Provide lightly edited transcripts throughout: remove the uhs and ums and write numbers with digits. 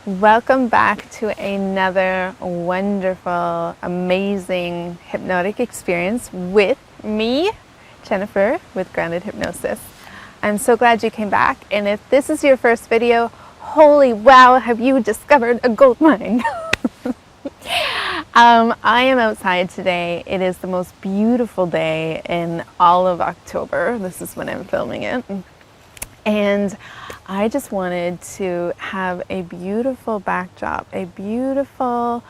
Welcome back to another wonderful, amazing hypnotic experience with me, Jennifer, with Grounded Hypnosis. I'm so glad you came back, and if this is your first video, holy wow, have you discovered a gold mine? I am outside today. It is the most beautiful day in all of October. This is when I'm filming it. And I just wanted to have a beautiful backdrop, a beautiful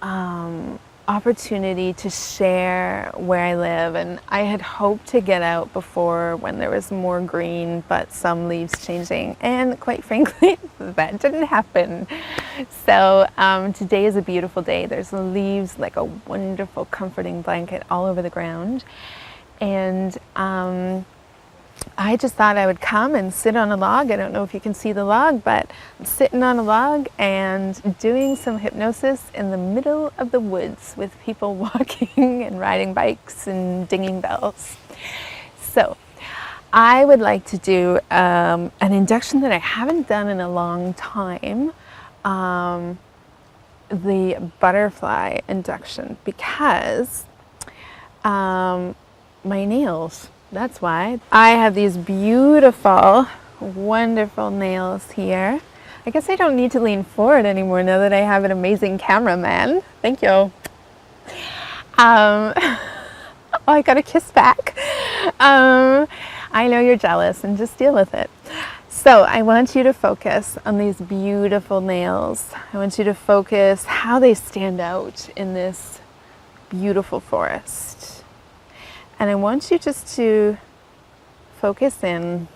opportunity to share where I live. And I had hoped to get out before when there was more green, but some leaves changing. And quite frankly, that didn't happen. So today is a beautiful day. There's leaves like a wonderful comforting blanket all over the ground. And I just thought I would come and sit on a log. I don't know if you can see the log, but I'm sitting on a log and doing some hypnosis in the middle of the woods with people walking and riding bikes and dinging bells. So I would like to do an induction that I haven't done in a long time, the butterfly induction, because my nails. That's why. I have these beautiful, wonderful nails here. I guess I don't need to lean forward anymore now that I have an amazing cameraman. Thank you. Oh, I got a kiss back. I know you're jealous, and just deal with it. So I want you to focus on these beautiful nails. I want you to focus how they stand out in this beautiful forest. And I want you just to focus in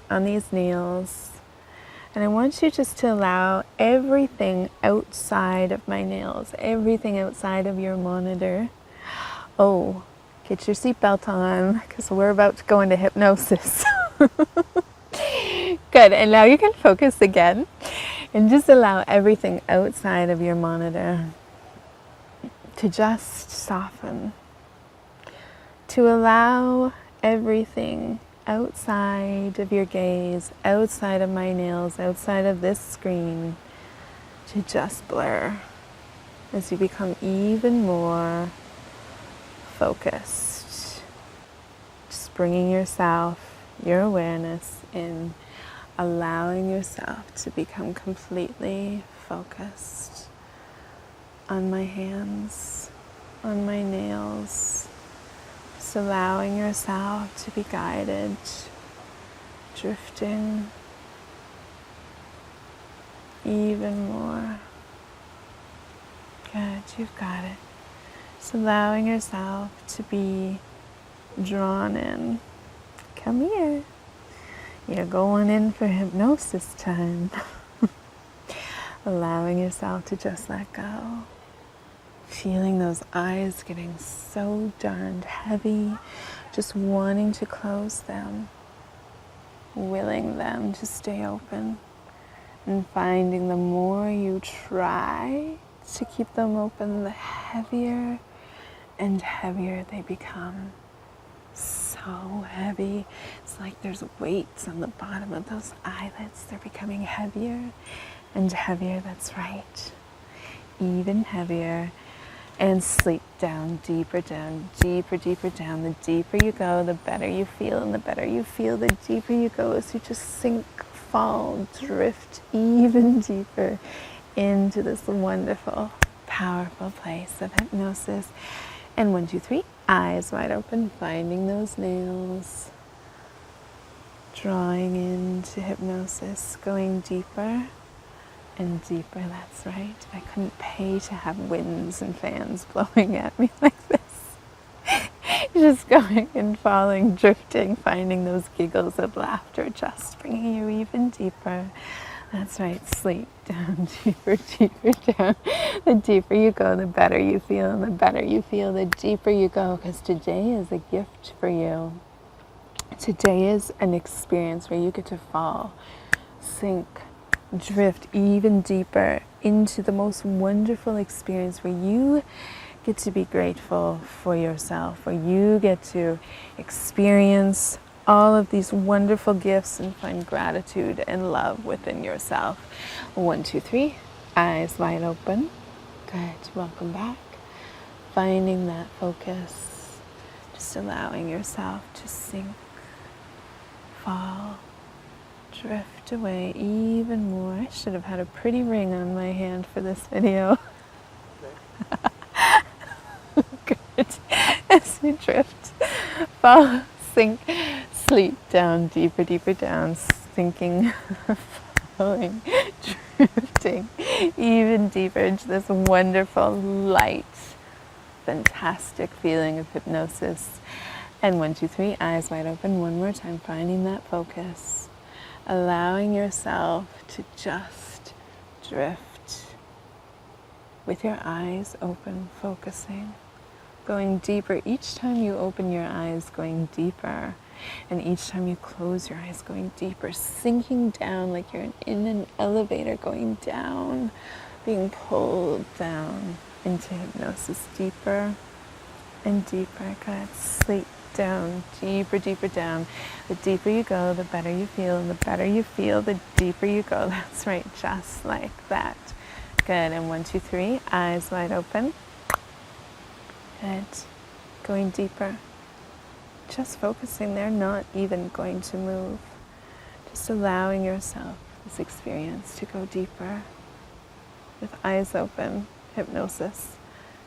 on these nails. And I want you just to allow everything outside of my nails, everything outside of your monitor. Oh, get your seatbelt on, because we're about to go into hypnosis. Good, and now you can focus again. And just allow everything outside of your monitor to just soften. To allow everything outside of your gaze, outside of my nails, outside of this screen, to just blur as you become even more focused. Just bringing yourself, your awareness in, allowing yourself to become completely focused on my hands, on my nails. Just allowing yourself to be guided, drifting even more. Good, you've got it. Just allowing yourself to be drawn in. Come here. You're going in for hypnosis time. Allowing yourself to just let go. Feeling those eyes getting so darned heavy, just wanting to close them, willing them to stay open, and finding the more you try to keep them open, the heavier and heavier they become. So heavy. It's like there's weights on the bottom of those eyelids. They're becoming heavier and heavier. That's right. Even heavier. And sleep down, deeper, deeper down. The deeper you go, the better you feel. And the better you feel, the deeper you go as you just sink, fall, drift even deeper into this wonderful, powerful place of hypnosis. And 1, 2, 3, eyes wide open, finding those nails. Drawing into hypnosis, going deeper. And deeper, that's right. I couldn't pay to have winds and fans blowing at me like this. Just going and falling, drifting, finding those giggles of laughter, just bringing you even deeper. That's right, sleep down, deeper down. The deeper you go, the better you feel, and the better you feel, the deeper you go, because today is a gift for you. Today is an experience where you get to fall, sink, drift even deeper into the most wonderful experience where you get to be grateful for yourself, where you get to experience all of these wonderful gifts and find gratitude and love within yourself. 1, 2, 3, eyes wide open. Good, welcome back. Finding that focus, just allowing yourself to sink, fall, drift away even more. I should have had a pretty ring on my hand for this video. Good. As you drift, fall, sink, sleep down, deeper, deeper down, sinking, falling, drifting even deeper into this wonderful, light, fantastic feeling of hypnosis. And 1, 2, 3, eyes wide open. One more time, finding that focus, allowing yourself to just drift with your eyes open, focusing, going deeper. Each time you open your eyes, going deeper. And each time you close your eyes, going deeper, sinking down like you're in an elevator, going down, being pulled down into hypnosis, deeper and deeper. Good. Sleep down, deeper, deeper down. The deeper you go, the better you feel, and the better you feel, the deeper you go. That's right, just like that. Good. And 1, 2, 3, eyes wide open. Good. Going deeper. Just focusing there, not even going to move. Just allowing yourself this experience to go deeper. With eyes open, hypnosis.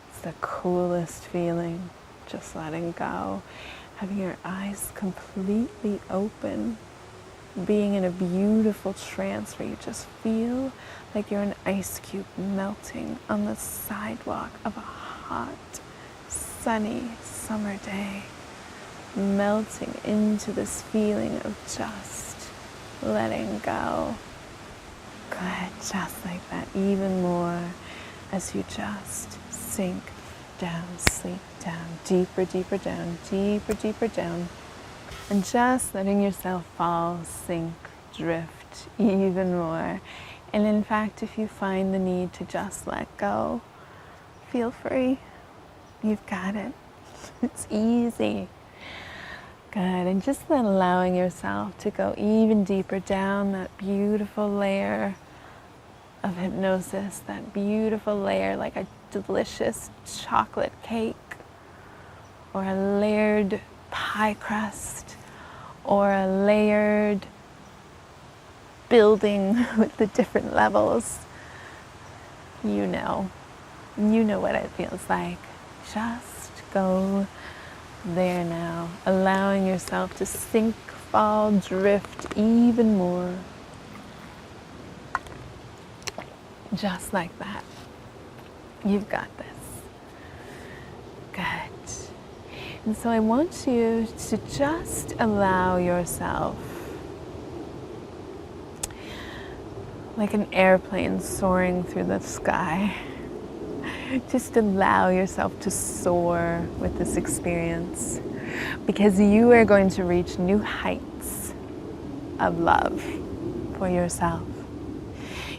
It's the coolest feeling. Just letting go. Having your eyes completely open. Being in a beautiful trance where you just feel like you're an ice cube melting on the sidewalk of a hot, sunny summer day. Melting into this feeling of just letting go. Good, just like that, even more as you just sink down, sleep down, deeper, deeper down, deeper, deeper down, and just letting yourself fall, sink, drift even more. And in fact, if you find the need to just let go, feel free. You've got it. It's easy. Good, and just then allowing yourself to go even deeper down that beautiful layer of hypnosis, that beautiful layer like a delicious chocolate cake or a layered pie crust or a layered building with the different levels. You know what it feels like. Just go there now, allowing yourself to sink, fall, drift even more. Just like that. You've got this. Good. And so I want you to just allow yourself, like an airplane soaring through the sky, just allow yourself to soar with this experience, because you are going to reach new heights of love for yourself.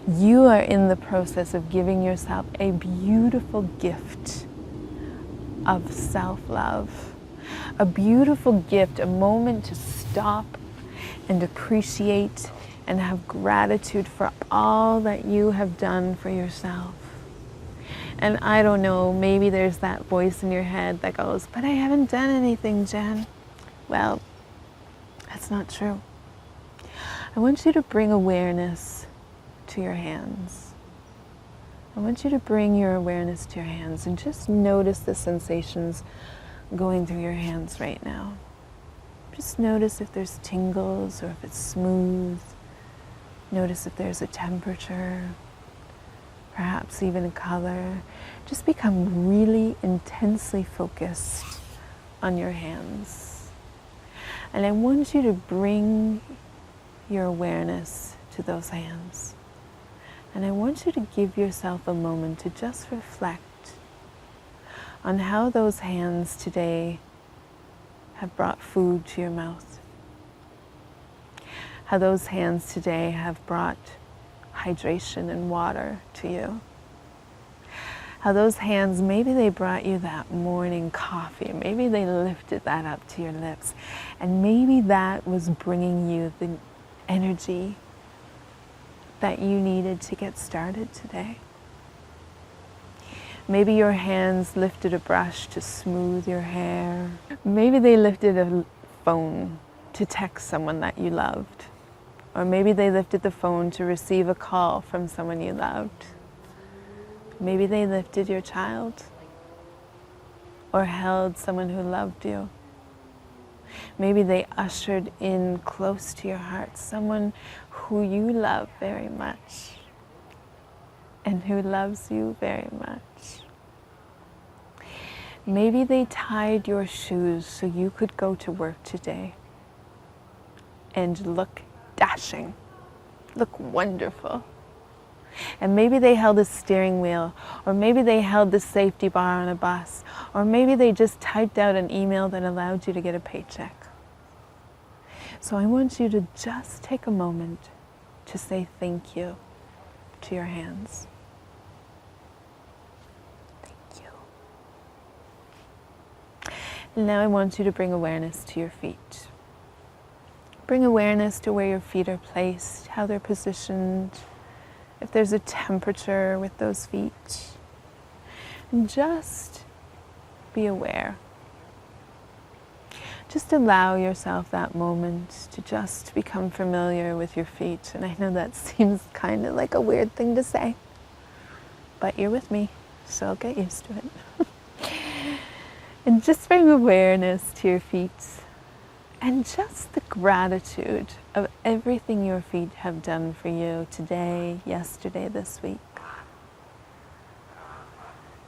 You are in the process of giving yourself a beautiful gift of self-love, a beautiful gift, a moment to stop and appreciate and have gratitude for all that you have done for yourself. And I don't know, maybe there's that voice in your head that goes, but I haven't done anything, Jen. Well, that's not true. I want you to bring awareness to your hands. I want you to bring your awareness to your hands and just notice the sensations going through your hands right now. Just notice if there's tingles or if it's smooth. Notice if there's a temperature, perhaps even a color. Just become really intensely focused on your hands. And I want you to bring your awareness to those hands. And I want you to give yourself a moment to just reflect on how those hands today have brought food to your mouth. How those hands today have brought hydration and water to you. How those hands, maybe they brought you that morning coffee. Maybe they lifted that up to your lips. And maybe that was bringing you the energy that you needed to get started today. Maybe your hands lifted a brush to smooth your hair. Maybe they lifted a phone to text someone that you loved. Or maybe they lifted the phone to receive a call from someone you loved. Maybe they lifted your child or held someone who loved you. Maybe they ushered in close to your heart someone who you love very much and who loves you very much. Maybe they tied your shoes so you could go to work today and look dashing, look wonderful. And maybe they held a steering wheel, or maybe they held the safety bar on a bus, or maybe they just typed out an email that allowed you to get a paycheck. So I want you to just take a moment to say thank you to your hands. Thank you. Now I want you to bring awareness to your feet. Bring awareness to where your feet are placed, how they're positioned, if there's a temperature with those feet. And just be aware. Just allow yourself that moment to just become familiar with your feet. And I know that seems kind of like a weird thing to say, but you're with me, so I'll get used to it. And just bring awareness to your feet. And just the gratitude of everything your feet have done for you today, yesterday, this week.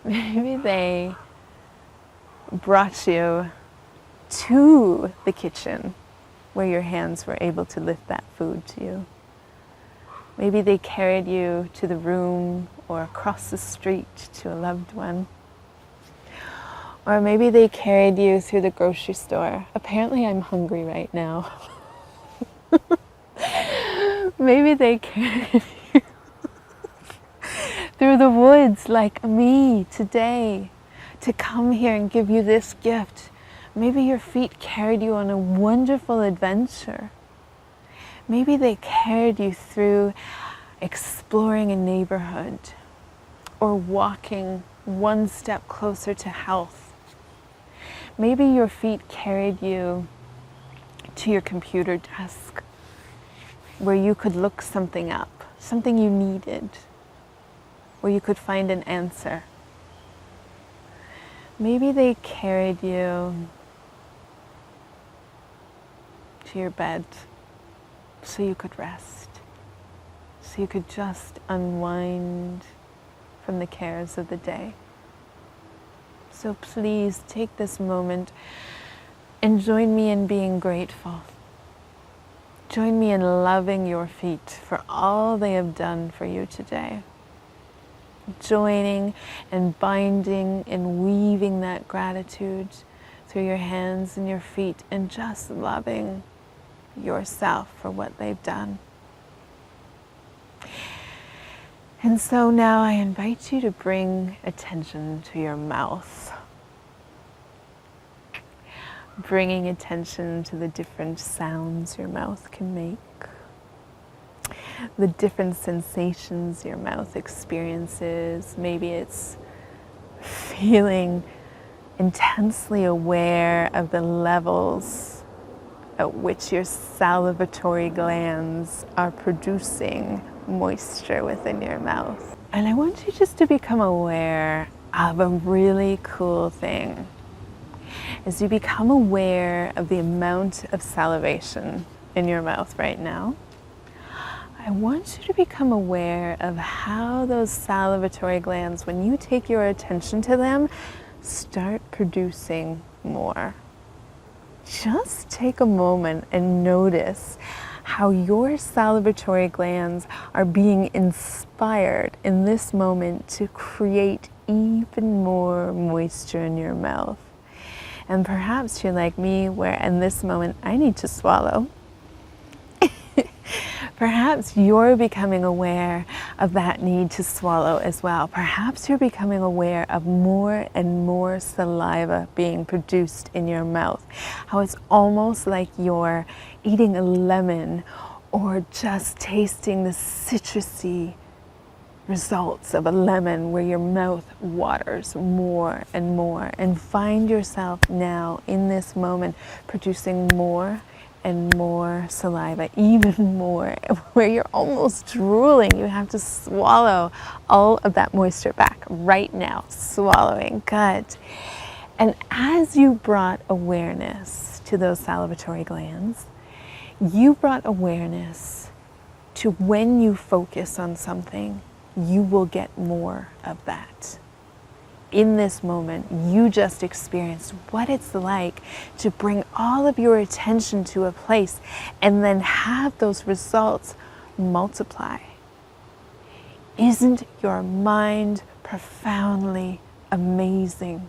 Maybe they brought you to the kitchen where your hands were able to lift that food to you. Maybe they carried you to the room or across the street to a loved one. Or maybe they carried you through the grocery store. Apparently I'm hungry right now. Maybe they carried you through the woods like me today to come here and give you this gift. Maybe your feet carried you on a wonderful adventure. Maybe they carried you through exploring a neighborhood or walking one step closer to health. Maybe your feet carried you to your computer desk where you could look something up, something you needed, where you could find an answer. Maybe they carried you to your bed so you could rest, so you could just unwind from the cares of the day. So please take this moment and join me in being grateful. Join me in loving your feet for all they have done for you today. Joining and binding and weaving that gratitude through your hands and your feet and just loving yourself for what they've done. And so now I invite you to bring attention to your mouth. Bringing attention to the different sounds your mouth can make. The different sensations your mouth experiences. Maybe it's feeling intensely aware of the levels at which your salivatory glands are producing moisture within your mouth. And I want you just to become aware of a really cool thing. As you become aware of the amount of salivation in your mouth right now, I want you to become aware of how those salivatory glands, when you take your attention to them, start producing more. Just take a moment and notice how your salivatory glands are being inspired in this moment to create even more moisture in your mouth. And perhaps you're like me, where in this moment I need to swallow. Perhaps you're becoming aware of that need to swallow as well. Perhaps you're becoming aware of more and more saliva being produced in your mouth. How it's almost like you're eating a lemon or just tasting the citrusy results of a lemon, where your mouth waters more and more, and find yourself now in this moment producing more and more saliva, even more, where you're almost drooling. You have to swallow all of that moisture back right now. Swallowing, good. And as you brought awareness to those salivatory glands, you brought awareness to when you focus on something, you will get more of that. In this moment, you just experienced what it's like to bring all of your attention to a place and then have those results multiply. Isn't your mind profoundly amazing?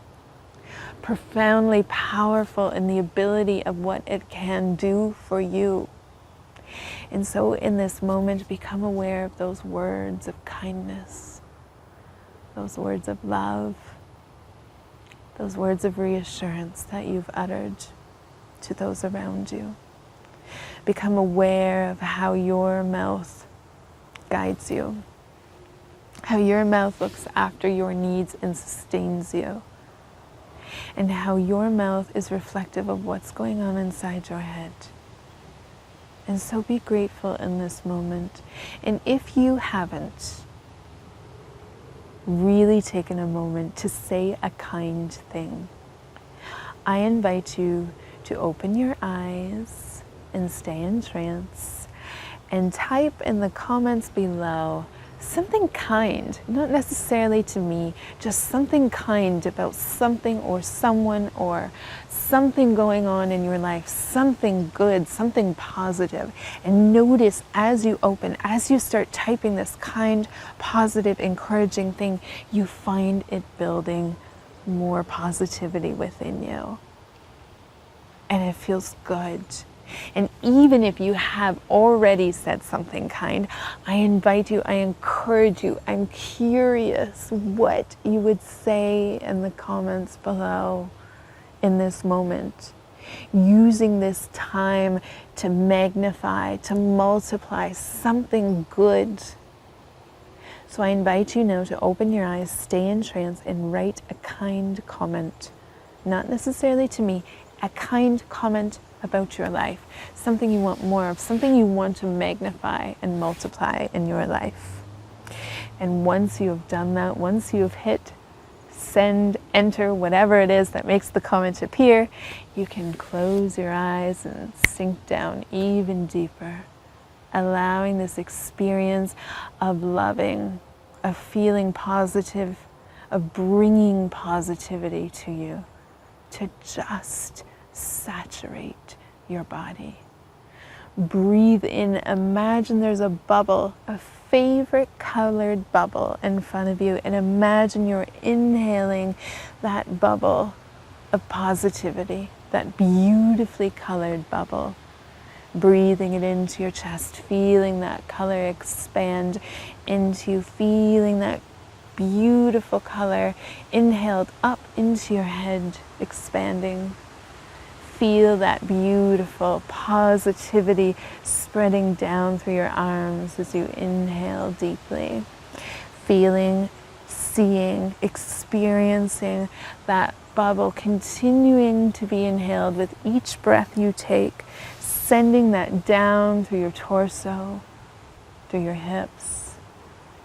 Profoundly powerful in the ability of what it can do for you. And so in this moment, become aware of those words of kindness, those words of love, those words of reassurance that you've uttered to those around you. Become aware of how your mouth guides you, how your mouth looks after your needs and sustains you, and how your mouth is reflective of what's going on inside your head. And so be grateful in this moment. And if you haven't really taken a moment to say a kind thing, I invite you to open your eyes and stay in trance and type in the comments below something kind, not necessarily to me, just something kind about something or someone or something going on in your life, something good, something positive. And notice as you open, as you start typing this kind, positive, encouraging thing, you find it building more positivity within you. And it feels good. And even if you have already said something kind, I invite you, I encourage you, I'm curious what you would say in the comments below in this moment. Using this time to magnify, to multiply something good. So I invite you now to open your eyes, stay in trance, and write a kind comment. Not necessarily to me, a kind comment about your life, something you want more of, something you want to magnify and multiply in your life. And once you have done that, once you have hit send, enter, whatever it is that makes the comment appear, you can close your eyes and sink down even deeper, allowing this experience of loving, of feeling positive, of bringing positivity to you, to just saturate your body. Breathe in, imagine there's a bubble, a favorite colored bubble in front of you, and imagine you're inhaling that bubble of positivity, that beautifully colored bubble. Breathing it into your chest, feeling that color expand into you, feeling that beautiful color inhaled up into your head, expanding. Feel that beautiful positivity spreading down through your arms as you inhale deeply. Feeling, seeing, experiencing that bubble continuing to be inhaled with each breath you take, sending that down through your torso, through your hips,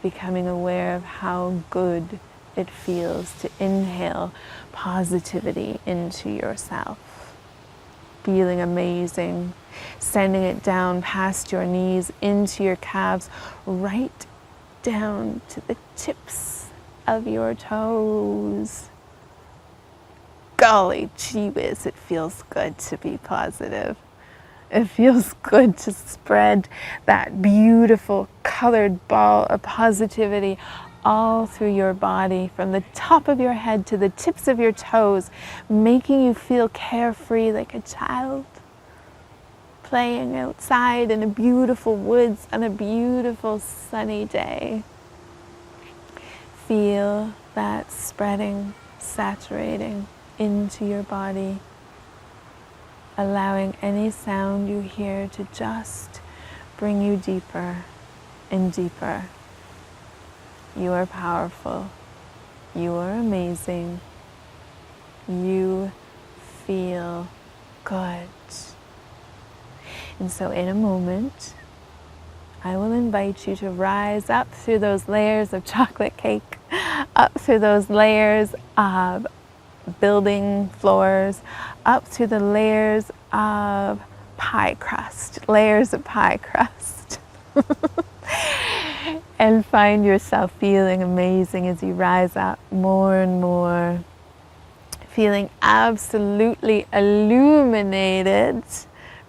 becoming aware of how good it feels to inhale positivity into yourself. Feeling amazing, sending it down past your knees, into your calves, right down to the tips of your toes. Golly gee whiz, it feels good to be positive. It feels good to spread that beautiful colored ball of positivity all through your body, from the top of your head to the tips of your toes, making you feel carefree like a child, playing outside in a beautiful woods on a beautiful sunny day. Feel that spreading, saturating into your body, allowing any sound you hear to just bring you deeper and deeper. You are powerful. You are amazing. You feel good. And so in a moment, I will invite you to rise up through those layers of chocolate cake, up through those layers of building floors, up through the layers of pie crust, and find yourself feeling amazing as you rise up more and more, feeling absolutely illuminated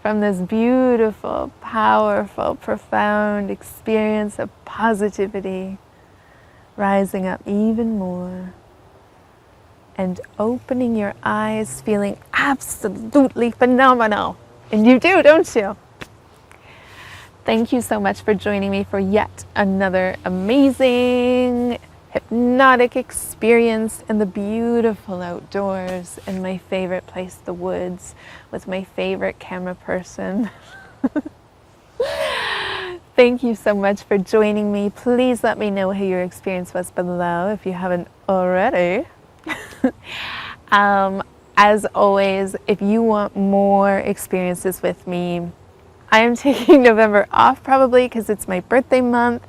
from this beautiful, powerful, profound experience of positivity, rising up even more and opening your eyes, feeling absolutely phenomenal. And you do, don't you? Thank you so much for joining me for yet another amazing hypnotic experience in the beautiful outdoors in my favorite place, the woods, with my favorite camera person. Thank you so much for joining me. Please let me know how your experience was below if you haven't already. As always, if you want more experiences with me, I am taking November off probably because it's my birthday month.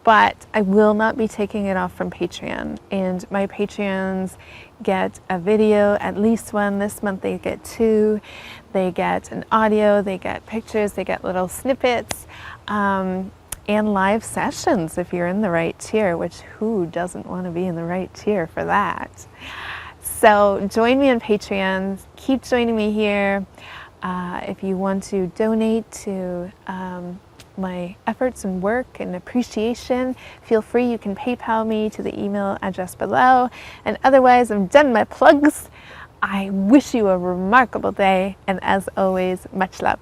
But I will not be taking it off from Patreon, and my Patreons get a video, at least one. This month they get 2. They get an audio, they get pictures, they get little snippets, and live sessions if you're in the right tier, which who doesn't want to be in the right tier for that? So join me on Patreon, keep joining me here. If you want to donate to my efforts and work and appreciation, feel free. You can PayPal me to the email address below. And otherwise, I'm done my plugs. I wish you a remarkable day, and as always, much love.